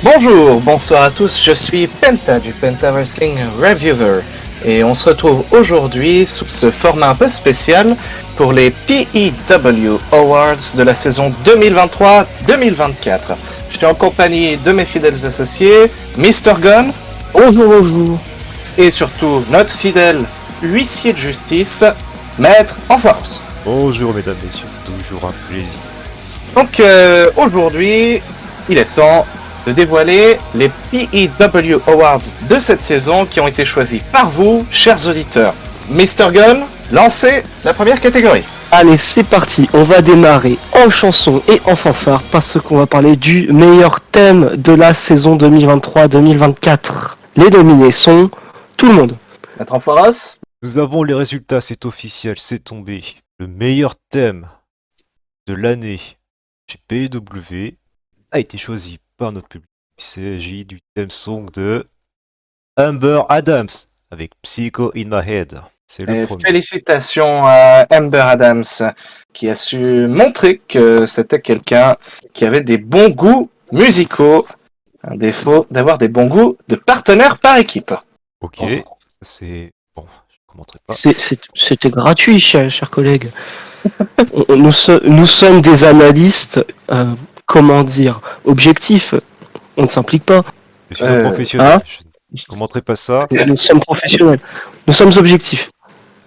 Bonjour, bonsoir à tous, je suis Penta du Penta Wrestling Reviewer et on se retrouve aujourd'hui sous ce format un peu spécial pour les PEW Awards de la saison 2023-2024. Je suis en compagnie de mes fidèles associés, Mr. Gunn. Bonjour, bonjour. Et surtout notre fidèle huissier de justice, Maître Enfoirus. Bonjour mesdames, messieurs, toujours un plaisir. Donc aujourd'hui, il est temps de dévoiler les PEW Awards de cette saison qui ont été choisis par vous, chers auditeurs. Mr. Gunn, lancez la première catégorie. Allez, c'est parti. On va démarrer en chanson et en fanfare parce qu'on va parler du meilleur thème de la saison 2023-2024. Les nominés sont tout le monde. Maître Enfoirus. Nous avons les résultats, c'est officiel, c'est tombé. Le meilleur thème de l'année chez PEW a été choisi par notre public. Il s'agit du thème song de Amber Adams avec Psycho in My Head. C'est le premier. Félicitations à Amber Adams qui a su montrer que c'était quelqu'un qui avait des bons goûts musicaux. Un défaut d'avoir des bons goûts de partenaire par équipe. Ok, c'est... Bon, je ne commenterai pas. C'était gratuit, chers collègues. Nous sommes des analystes, objectifs. On ne s'implique pas. Je suis un professionnel, je ne commenterai pas ça. Nous sommes professionnels. Nous sommes objectifs.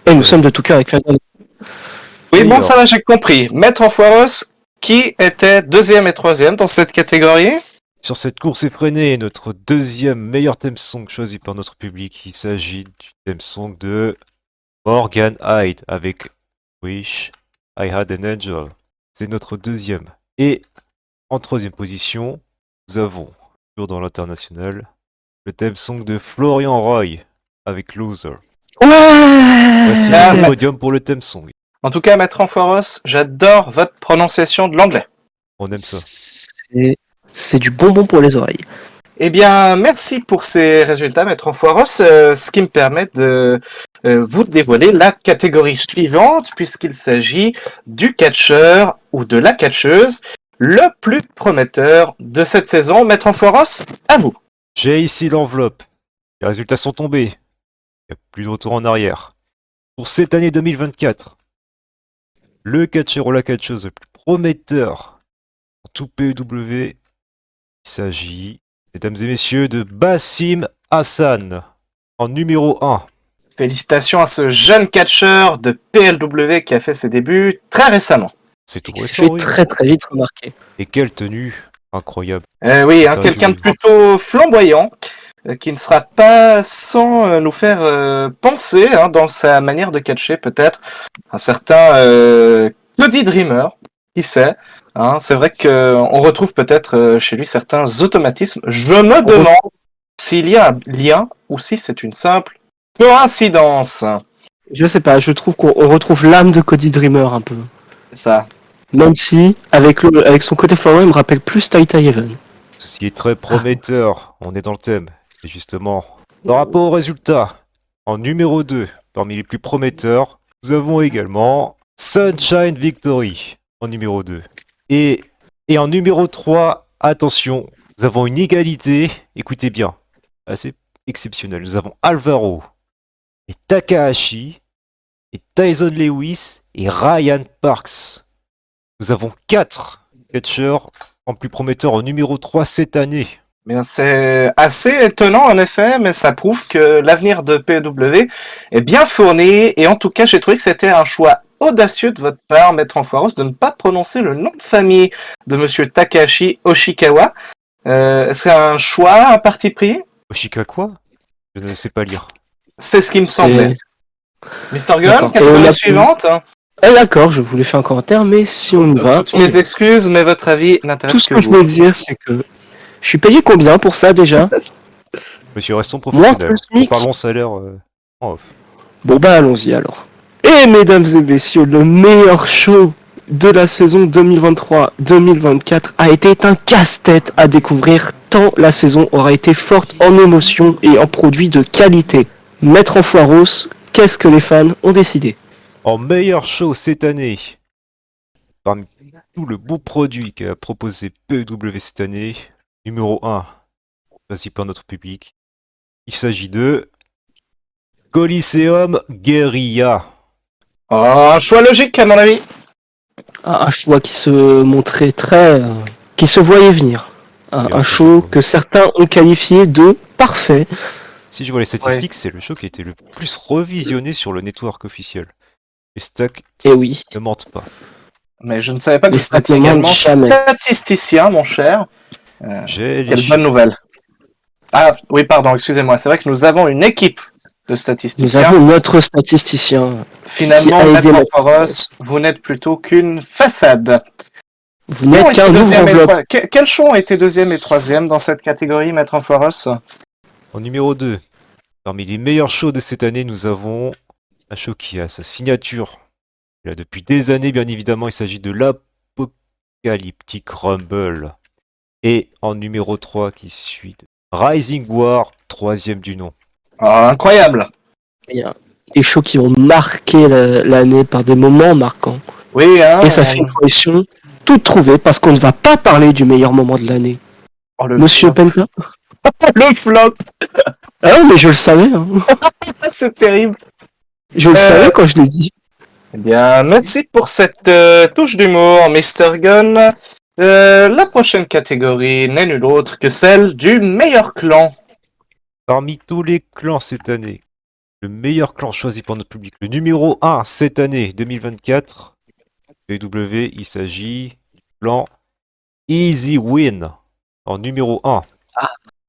Et nous sommes de tout cœur avec Fabien. Oui, bon, ça va, j'ai compris. Maître Enfoirus, qui était deuxième et troisième dans cette catégorie? Sur cette course effrénée, notre deuxième meilleur thème song choisi par notre public, il s'agit du thème song de Morgan Hyde avec Wish I Had an Angel. C'est notre deuxième. Et en troisième position, nous avons, toujours dans l'international, le thème song de Florian Roy avec Loser. Ouais. Voici le podium pour le thème song. En tout cas, Maître Enfoirus, j'adore votre prononciation de l'anglais. On aime ça. C'est du bonbon pour les oreilles. Eh bien, merci pour ces résultats, Maître Enfoirus, ce qui me permet de vous dévoiler la catégorie suivante, puisqu'il s'agit du catcheur ou de la catcheuse le plus prometteur de cette saison. Maître Enfoirus, à vous. J'ai ici l'enveloppe. Les résultats sont tombés. Il n'y a plus de retour en arrière. Pour cette année 2024, le catcheur ou la catcheuse le plus prometteur en tout PEW, il s'agit, mesdames et messieurs, de Bassim Hassan en numéro 1. Félicitations à ce jeune catcheur de PLW qui a fait ses débuts très récemment. C'est tout récent. récent, oui. Très très vite remarqué. Et quelle tenue incroyable. Oui, quelqu'un de plutôt flamboyant, qui ne sera pas sans nous faire penser, dans sa manière de catcher peut-être, un certain Cody Dreamer, qui sait. C'est vrai qu'on retrouve peut-être chez lui certains automatismes. Je me demande s'il y a un lien ou si c'est une simple coïncidence. Je sais pas, je trouve qu'on retrouve l'âme de Cody Dreamer un peu. C'est ça. Même si, avec son côté flamboyant, il me rappelle plus Tai Even. Ceci est très prometteur, on est dans le thème. Et justement, par rapport aux résultats, en numéro 2, parmi les plus prometteurs, nous avons également Sunshine Victory en numéro 2. Et en numéro 3, attention, nous avons une égalité, écoutez bien, assez exceptionnelle. Nous avons Alvaro et Takahashi et Tyson Lewis et Ryan Parks. Nous avons 4 catcheurs en plus prometteurs en numéro 3 cette année. Bien, c'est assez étonnant en effet, mais ça prouve que l'avenir de PEW est bien fourni. Et en tout cas, j'ai trouvé que c'était un choix audacieux de votre part, Maître Enfoirus, de ne pas prononcer le nom de famille de Monsieur Takahashi Oshikawa. Est-ce que c'est un choix, un parti pris? Oshika quoi? Je ne sais pas lire. C'est ce qui me semblait. Mr. Gunn, catégorie suivante. D'accord, je voulais faire un commentaire, mais si on y va... Toutes mes excuses, mais votre avis n'intéresse que vous. Tout ce que je voulais dire, c'est que... Je suis payé combien pour ça, déjà? Monsieur, restons professionnels. Parlons salaire en off. Bon bah, allons-y alors. Et mesdames et messieurs, le meilleur show de la saison 2023-2024 a été un casse-tête à découvrir, tant la saison aura été forte en émotions et en produits de qualité. Maître Enfoirus, qu'est-ce que les fans ont décidé? En meilleur show cette année, parmi tout le beau produit qu'a proposé PEW cette année, numéro 1, choisi par notre public. Il s'agit de Coliseum Guerilla. Oh, un choix logique à mon avis. Un choix qui se montrait très... qui se voyait venir. Bien Un sûr, show je vois. que certains ont qualifié de parfait. Si je vois les statistiques, c'est le show qui a été le plus revisionné sur le network officiel. Les stocks Et oui. ne mentent pas. Mais je ne savais pas que Les vous étiez stats ne mentent également jamais. statisticien, mon cher. J'ai les Quelle chiffres. bonne nouvelle. Ah, oui, pardon, excusez-moi. C'est vrai que nous avons une équipe de Nous statisticiens. avons notre statisticien. Finalement, qui a aidé Maître notre- Foros, vous n'êtes plutôt qu'une façade. Vous n'êtes Qui ont qu'un été deuxième et ouvre-enveloppe. quels shows ont été deuxième et troisième dans cette catégorie, Maître Foros? En numéro 2, parmi les meilleurs shows de cette année, nous avons un show qui a sa signature. Il a depuis des années, bien évidemment, il s'agit de l'Apocalyptic Rumble. Et en numéro 3, qui suit de Rising War, troisième du nom. Ah, incroyable. Il y a des shows qui ont marqué l'année par des moments marquants. Oui, hein. Et ça fait une collection toute trouvée parce qu'on ne va pas parler du meilleur moment de l'année. Oh, le Monsieur flop. Penta. Le flop. Ah mais je le savais. Hein. C'est terrible. Je le savais quand je l'ai dit. Eh bien, merci pour cette touche d'humour, Mr. Gunn. La prochaine catégorie n'est nulle autre que celle du meilleur clan. Parmi tous les clans cette année, le meilleur clan choisi par notre public, le numéro 1 cette année 2024, PW, il s'agit du clan Easy Win en numéro 1.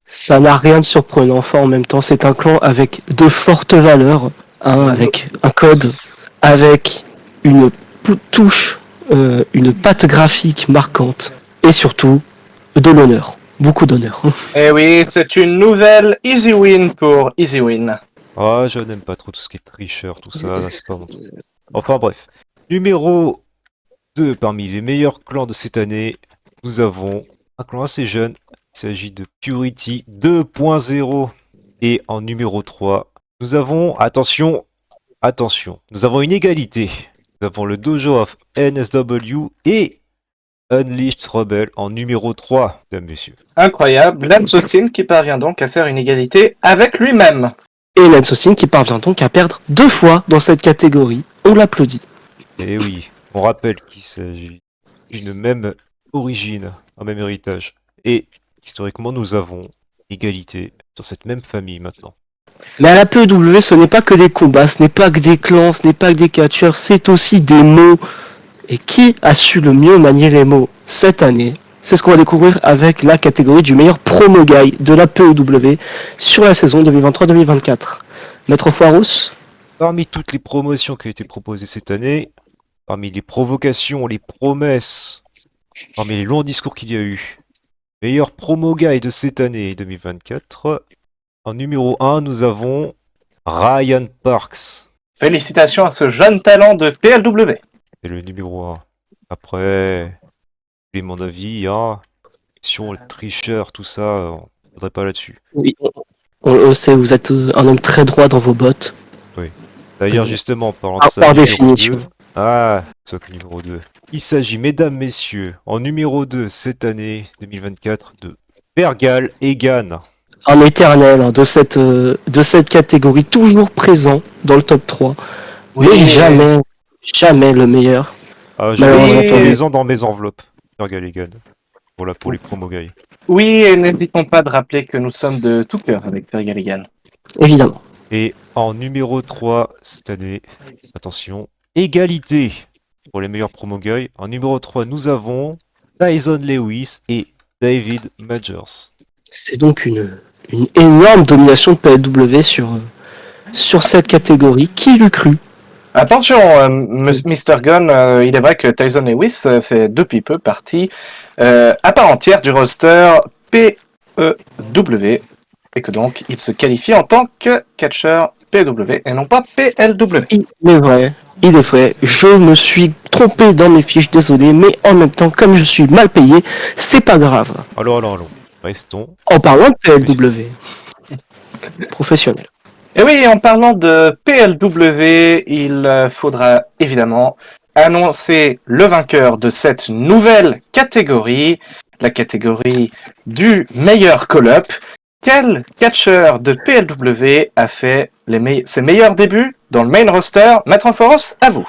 Ça n'a rien de surprenant. Enfin, en même temps, c'est un clan avec de fortes valeurs, hein, avec un code, avec une touche, une patte graphique marquante, et surtout de l'honneur. Beaucoup d'honneur. Eh oui, c'est une nouvelle Easy Win pour Easy Win. Ah, je n'aime pas trop tout ce qui est tricheur, tout ça, c'est pas mon truc. Enfin bref. Numéro 2 parmi les meilleurs clans de cette année, nous avons un clan assez jeune, il s'agit de Purity 2.0. Et en numéro 3, nous avons, attention, nous avons une égalité. Nous avons le Dojo of NSW et Unleashed Rebel en numéro 3, mesdames, messieurs. Incroyable, Lanzotin qui parvient donc à faire une égalité avec lui-même. Et Lansosin qui parvient donc à perdre 2 fois dans cette catégorie. On l'applaudit. Et oui, on rappelle qu'il s'agit d'une même origine, un même héritage. Et historiquement, nous avons égalité sur cette même famille maintenant. Mais à la PEW, ce n'est pas que des combats, ce n'est pas que des clans, ce n'est pas que des catcheurs, c'est aussi des mots. Et qui a su le mieux manier les mots cette année? C'est ce qu'on va découvrir avec la catégorie du meilleur promo guy de la PEW sur la saison 2023-2024. Maître Foirous, Parmi toutes les promotions qui ont été proposées cette année, parmi les provocations, les promesses, parmi les longs discours qu'il y a eu, meilleur promo guy de cette année 2024, en numéro 1, nous avons Ryan Parks. Félicitations à ce jeune talent de PLW. C'est le numéro 1. Après, les mon avis, hein, sur le tricheur, tout ça, on ne faudrait pas là-dessus. oui, on le sait, vous êtes un homme très droit dans vos bottes. D'ailleurs, Oui. justement, en parlant de Ah, ça, par numéro définition. 2. Ah, c'est le numéro 2. Il s'agit, mesdames, messieurs, en numéro 2 cette année 2024 de Pergal Egan. Un éternel hein, de cette catégorie, toujours présent dans le top 3, mais jamais le meilleur. Ah, je Malheureusement, l'ai tous oui. les ans dans mes enveloppes. Pergal Egan. Voilà pour les promo guys. Oui, et n'hésitons pas de rappeler que nous sommes de tout cœur avec Perry Galligan. Évidemment. Et en numéro 3 cette année, attention, égalité pour les meilleurs promo guys. En numéro 3, nous avons Tyson Lewis et David Majors. C'est donc une énorme domination de PLW sur cette catégorie. Qui l'eût cru? Attention, Mr. Gunn, il est vrai que Tyson Lewis fait depuis peu partie à part entière du roster PEW et que donc il se qualifie en tant que catcheur PEW et non pas PLW. Il est vrai, je me suis trompé dans mes fiches, désolé, mais en même temps, comme je suis mal payé, c'est pas grave. Allons, restons. En parlant de PLW, professionnel. Et oui, en parlant de PLW, il faudra évidemment annoncer le vainqueur de cette nouvelle catégorie, la catégorie du meilleur call-up. quel catcheur de PLW a fait ses meilleurs débuts dans le main roster? Maître Amphoros, à vous.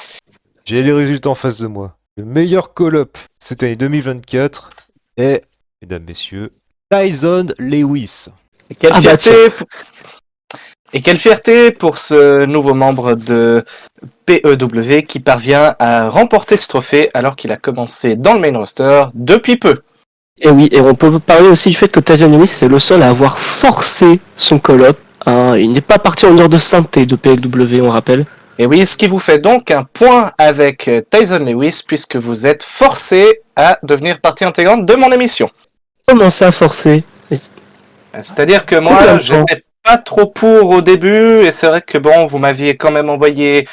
J'ai les résultats en face de moi. Le meilleur call-up cette année 2024 est, mesdames, messieurs, Tyson Lewis. Et quelle Et quelle fierté pour ce nouveau membre de PEW qui parvient à remporter ce trophée alors qu'il a commencé dans le main roster depuis peu. Et oui, et on peut parler aussi du fait que Tyson Lewis c'est le seul à avoir forcé son call-up. Hein. Il n'est pas parti en heure de synthé de PLW, on rappelle. Et oui, ce qui vous fait donc un point avec Tyson Lewis puisque vous êtes forcé à devenir partie intégrante de mon émission. Comment ça, forcé? C'est-à-dire que moi, j'étais pas trop pour au début, et c'est vrai que bon, vous m'aviez quand même envoyé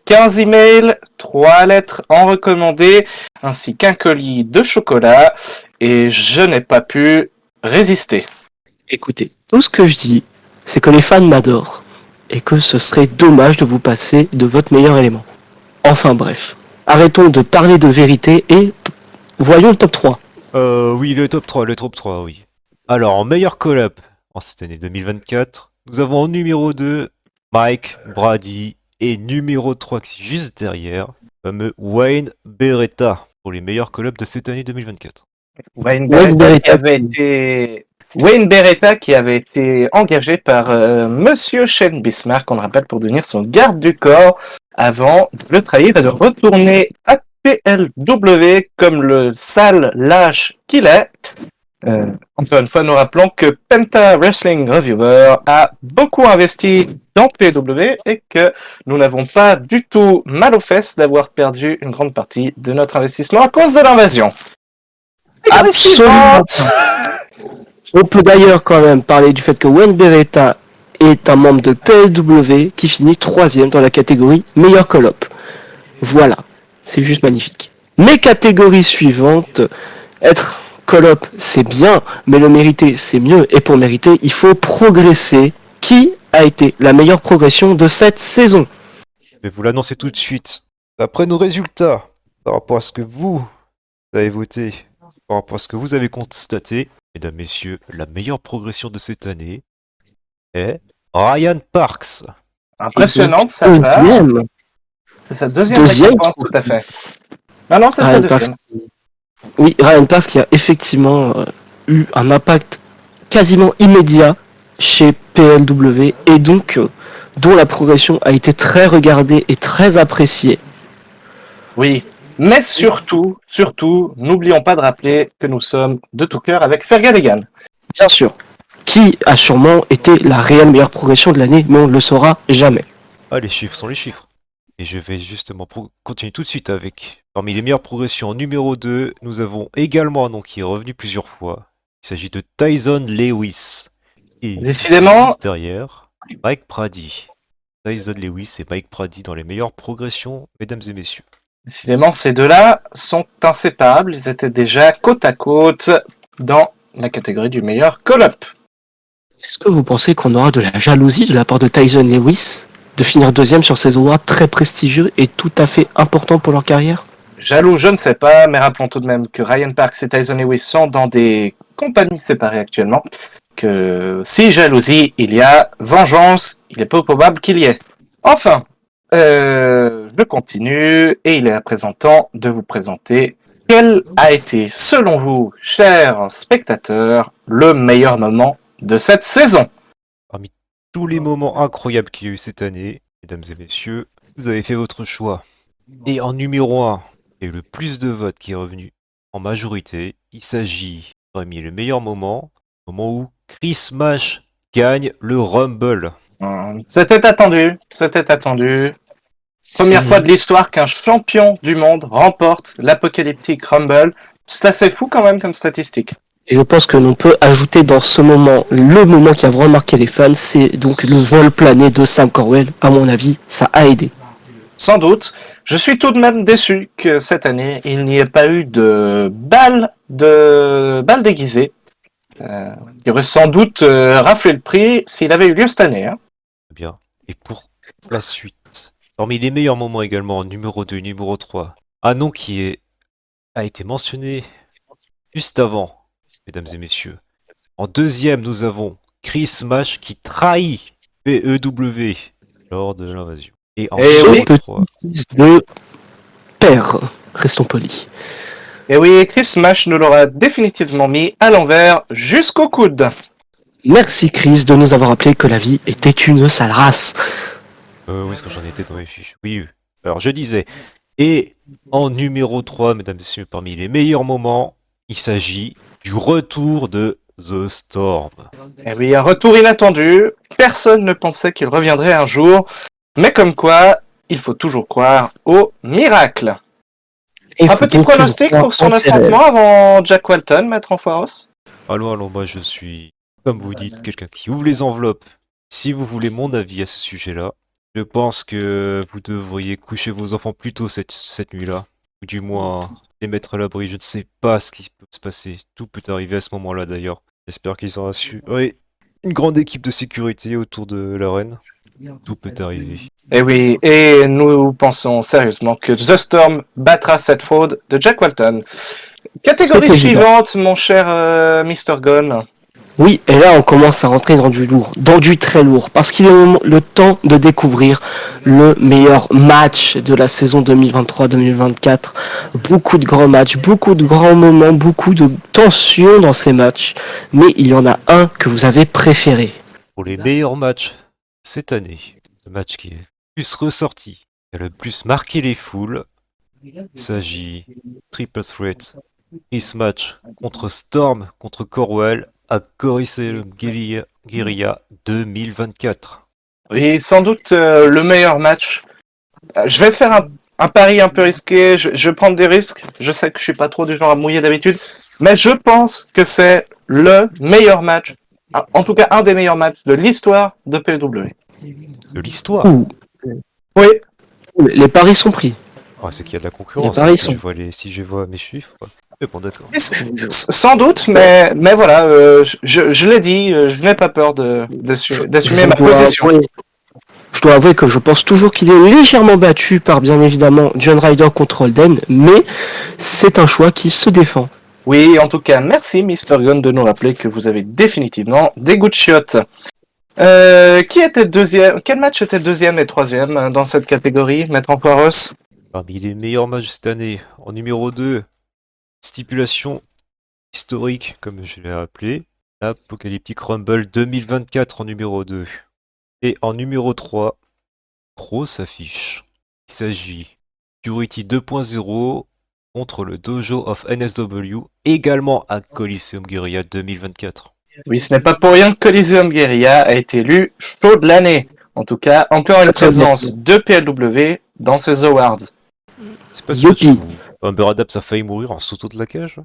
15 emails, 3 lettres en recommandé, ainsi qu'un colis de chocolat, et je n'ai pas pu résister. Écoutez, tout ce que je dis, c'est que les fans m'adorent, et que ce serait dommage de vous passer de votre meilleur élément. Enfin bref, arrêtons de parler de vérité et voyons le top 3. Oui, le top 3, oui. Alors, en meilleur call-up en cette année 2024, nous avons en numéro 2 Mike Brady et numéro 3 qui est juste derrière, le fameux Wayne Beretta pour les meilleurs call-ups de cette année 2024. Wayne Beretta qui avait été engagé par Monsieur Shane Bismarck, on le rappelle, pour devenir son garde du corps avant de le trahir et de retourner à PLW comme le sale lâche qu'il est. Encore une fois, nous rappelons que Penta Wrestling Reviewer a beaucoup investi dans PLW et que nous n'avons pas du tout mal aux fesses d'avoir perdu une grande partie de notre investissement à cause de l'invasion. Absolument. On peut d'ailleurs quand même parler du fait que Wayne Beretta est un membre de PLW qui finit 3ème dans la catégorie meilleur call-up. Voilà, c'est juste magnifique. Mes catégories suivantes, être call-up c'est bien, mais le mériter c'est mieux, et pour mériter il faut progresser. Qui a été la meilleure progression de cette saison? Je vais vous l'annoncer tout de suite. D'après nos résultats, par rapport à ce que vous avez voté, par rapport à ce que vous avez constaté, mesdames, messieurs, la meilleure progression de cette année est Ryan Parks. Impressionnant de sa part. C'est sa deuxième récompense, tout à fait. Non, c'est sa deuxième. Oui, Ryan Parks qui a effectivement eu un impact quasiment immédiat chez PLW et donc dont la progression a été très regardée et très appréciée. Oui, mais surtout, n'oublions pas de rappeler que nous sommes de tout cœur avec Fergaligan. Bien sûr, qui a sûrement été la réelle meilleure progression de l'année, mais on ne le saura jamais. Ah, les chiffres sont les chiffres. Et je vais justement continuer tout de suite avec. Parmi les meilleures progressions en numéro 2, nous avons également un nom qui est revenu plusieurs fois. Il s'agit de Tyson Lewis. Et décidément, juste derrière, Mike Brady. Tyson Lewis et Mike Brady dans les meilleures progressions, mesdames et messieurs. Décidément, ces deux-là sont inséparables. Ils étaient déjà côte à côte dans la catégorie du meilleur call-up. Est-ce que vous pensez qu'on aura de la jalousie de la part de Tyson Lewis de finir deuxième sur ces awards très prestigieux et tout à fait importants pour leur carrière? Jaloux, je ne sais pas, mais rappelons tout de même que Ryan Parks et Tyson Lewis sont dans des compagnies séparées actuellement. Que si jalousie il y a, vengeance, il est peu probable qu'il y ait. Enfin, je continue et il est à présent temps de vous présenter quel a été, selon vous, chers spectateurs, le meilleur moment de cette saison. Parmi tous les moments incroyables qu'il y a eu cette année, mesdames et messieurs, vous avez fait votre choix. Et en numéro 1, il y a eu le plus de votes qui est revenu en majorité. Il s'agit, parmi les meilleurs moments, au moment où Chris Smash gagne le Rumble. C'était attendu. Première fois de l'histoire qu'un champion du monde remporte l'Apocalyptic Rumble. C'est assez fou quand même comme statistique. Et je pense que l'on peut ajouter dans ce moment, le moment qui a vraiment marqué les fans, c'est donc le vol plané de Sam Corwell. À mon avis, ça a aidé. Sans doute. Je suis tout de même déçu que cette année, il n'y ait pas eu de balle déguisée. Il aurait sans doute raflé le prix s'il avait eu lieu cette année. Hein. Bien. Et pour la suite, parmi les meilleurs moments également, numéro 2, numéro 3, un nom qui a été mentionné juste avant, mesdames et messieurs. En deuxième, nous avons Chris Chris Smash qui trahit PEW lors de l'invasion. Et en Et oui. numéro 3, Fils de père, restons polis. Et oui, Chris Smash nous l'aura définitivement mis à l'envers jusqu'au coude. Merci Chris de nous avoir rappelé que la vie était une sale race. où est-ce que j'en étais dans mes fiches? Oui, alors je disais, et en numéro 3, mesdames et messieurs, parmi les meilleurs moments, il s'agit du retour de The Storm. Et oui, un retour inattendu. Personne ne pensait qu'il reviendrait un jour. Mais comme quoi, il faut toujours croire au miracle. Et Un faut petit donc pronostic croire pour son en ses rêves. affrontement avant Jack Walton, Maître Enfoiros? Allons, moi je suis, comme vous dites, quelqu'un qui ouvre les enveloppes. Si vous voulez mon avis à ce sujet-là, je pense que vous devriez coucher vos enfants plus tôt cette nuit-là. Ou du moins, les mettre à l'abri. Je ne sais pas ce qui peut se passer. Tout peut arriver à ce moment-là d'ailleurs. J'espère qu'ils auront assuré une grande équipe de sécurité autour de la reine. Tout peut arriver. Et oui, et nous pensons sérieusement que The Storm battra cette fraude de Jack Walton. Catégorie C'est évident. suivante, mon cher Mr. Gunn. Oui, et là on commence à rentrer dans du lourd, dans du très lourd, parce qu'il est le temps de découvrir le meilleur match de la saison 2023-2024. Beaucoup de grands matchs, beaucoup de grands moments, beaucoup de tension dans ces matchs, mais il y en a un que vous avez préféré. Pour les meilleurs matchs cette année, le match qui est le plus ressorti, qui a le plus marqué les foules, il s'agit Triple Threat, Chris Match contre Storm, contre Corwell à Coliseum Guerilla 2024. Oui, sans doute le meilleur match. Je vais faire un pari un peu risqué, je vais prendre des risques. Je sais que je suis pas trop du genre à mouiller d'habitude, mais je pense que c'est le meilleur match, en tout cas un des meilleurs matchs de l'histoire de PW. De l'histoire. Ouh, Oui, les paris sont pris. Ah, c'est qu'il y a de la concurrence, Les paris si sont- si je vois mes chiffres. Ouais. Mais bon, d'accord. sans doute, mais voilà, je l'ai dit, je n'ai pas peur d'assumer ma position. Je dois avouer que je pense toujours qu'il est légèrement battu par bien évidemment John Ryder contre Holden, mais c'est un choix qui se défend. Oui, en tout cas, merci Mr. Gunn de nous rappeler que vous avez définitivement des goûts de chiottes. Qui était deuxième? Quel match était deuxième et troisième dans cette catégorie, Maître Empoiros? Parmi les meilleurs matchs cette année, en numéro 2, stipulation historique, comme je l'ai appelé, l'Apocalyptic Rumble 2024 en numéro 2. Et en numéro 3, grosse affiche. Il s'agit Purity 2.0 contre le Dojo of NSW, également à Coliseum Guerilla 2024. Oui, ce n'est pas pour rien que Coliseum Guerilla a été élu show de l'année. En tout cas, encore une présence de PLW dans ces awards. C'est pas ce match Youpi. où Amber Adams a failli mourir en sautant de la cage?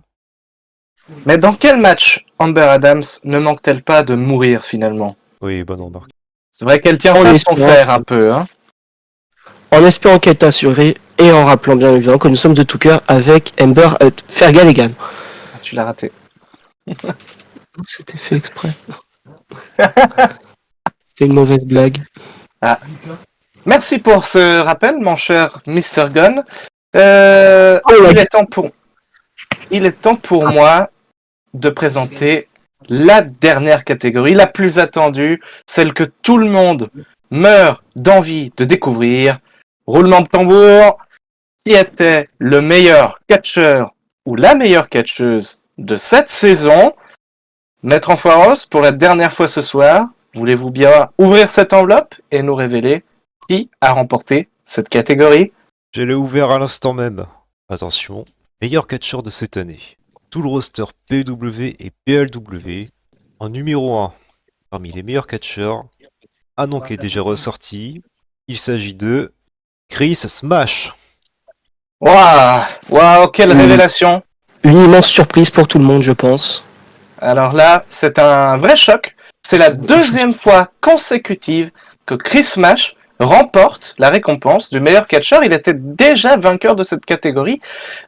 Mais dans quel match Amber Adams ne manque-t-elle pas de mourir finalement? Oui, bonne remarque. C'est vrai qu'elle tient En ça de son espérant- frère un peu, hein. En espérant qu'elle est assurée et en rappelant bien évidemment que nous sommes de tout cœur avec Amber Fergaligan. Ah, tu l'as raté. C'était fait exprès. C'était une mauvaise blague. Merci pour ce rappel, mon cher Mr. Gunn. ouais. Il est temps pour moi de présenter la dernière catégorie, la plus attendue, celle que tout le monde meurt d'envie de découvrir. Roulement de tambour, qui était le meilleur catcheur ou la meilleure catcheuse de cette saison? Maître Enfoiros, pour la dernière fois ce soir, voulez-vous bien ouvrir cette enveloppe et nous révéler qui a remporté cette catégorie? Je l'ai ouvert à l'instant même. Attention, meilleur catcheur de cette année. Tout le roster PW et PLW. En numéro 1, parmi les meilleurs catcheurs, un nom qui est déjà ressorti. Il s'agit de Chris Smash. Waouh, quelle révélation! Une immense surprise pour tout le monde, je pense. Alors là, c'est un vrai choc. C'est la deuxième fois consécutive que Chris Smash remporte la récompense du meilleur catcheur. Il était déjà vainqueur de cette catégorie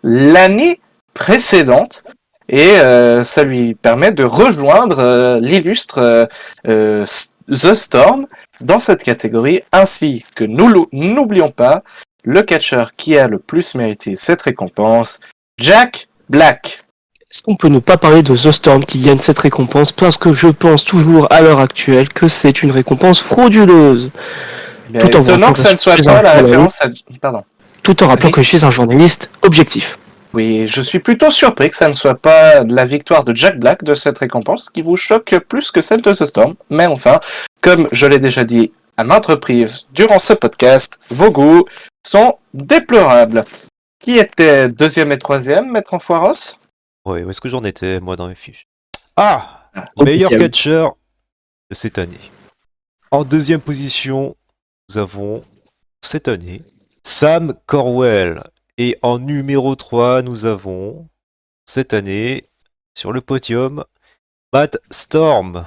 l'année précédente. Et ça lui permet de rejoindre l'illustre The Storm dans cette catégorie, ainsi que nous n'oublions pas le catcheur qui a le plus mérité cette récompense, Jack Black. Est-ce qu'on peut ne pas parler de The Storm qui gagne cette récompense parce que je pense toujours à l'heure actuelle que c'est une récompense frauduleuse. Tout en étonnant rappelant que ça ne je soit suis pas un la journaliste- référence à... Pardon. Tout en rappelant Vas-y. que je suis un journaliste objectif. Oui, je suis plutôt surpris que ça ne soit pas la victoire de Jack Black de cette récompense qui vous choque plus que celle de The Storm. Mais enfin, comme je l'ai déjà dit à maintes reprises durant ce podcast, vos goûts sont déplorables. Qui était deuxième et troisième, Maître Enfoiros? Ouais, où est-ce que j'en étais, moi, dans mes fiches? Ah! au Meilleur deuxième. catcheur de cette année. En deuxième position, nous avons, cette année, Sam Corwell. Et en numéro 3, nous avons, cette année, sur le podium, Matt Storm.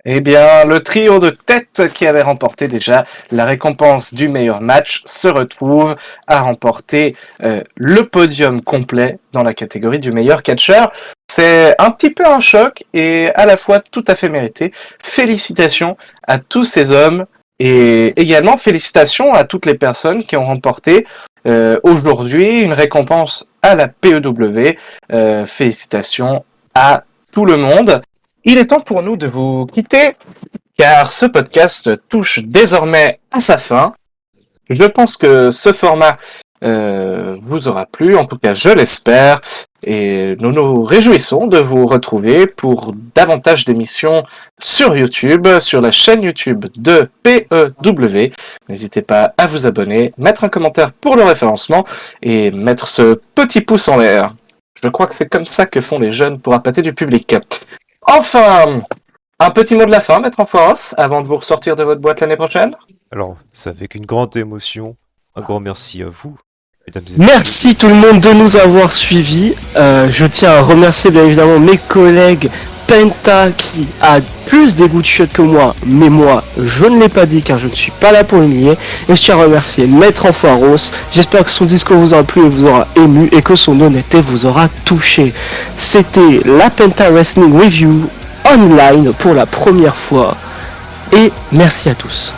Eh bien, le trio de tête qui avait remporté déjà la récompense du meilleur match se retrouve à remporter le podium complet dans la catégorie du meilleur catcheur. C'est un petit peu un choc et à la fois tout à fait mérité. Félicitations à tous ces hommes et également félicitations à toutes les personnes qui ont remporté aujourd'hui une récompense à la PEW. Félicitations à tout le monde. Il est temps pour nous de vous quitter, car ce podcast touche désormais à sa fin. Je pense que ce format vous aura plu, en tout cas je l'espère, et nous nous réjouissons de vous retrouver pour davantage d'émissions sur YouTube, sur la chaîne YouTube de PEW. N'hésitez pas à vous abonner, mettre un commentaire pour le référencement et mettre ce petit pouce en l'air. Je crois que c'est comme ça que font les jeunes pour appâter du public. Enfin, un petit mot de la fin, Maître Enfoiros, avant de vous ressortir de votre boîte l'année prochaine. Alors, c'est avec une grande émotion. Un grand merci à vous, mesdames et messieurs. Merci tout le monde de nous avoir suivis. Je tiens à remercier bien évidemment mes collègues Penta qui a plus des goûts de chiottes que moi, mais moi je ne l'ai pas dit car je ne suis pas là pour l'humilier. Et je tiens à remercier Maître Enfoiros. J'espère que son discours vous aura plu et vous aura ému et que son honnêteté vous aura touché. C'était la Penta Wrestling Review online pour la première fois. Et merci à tous.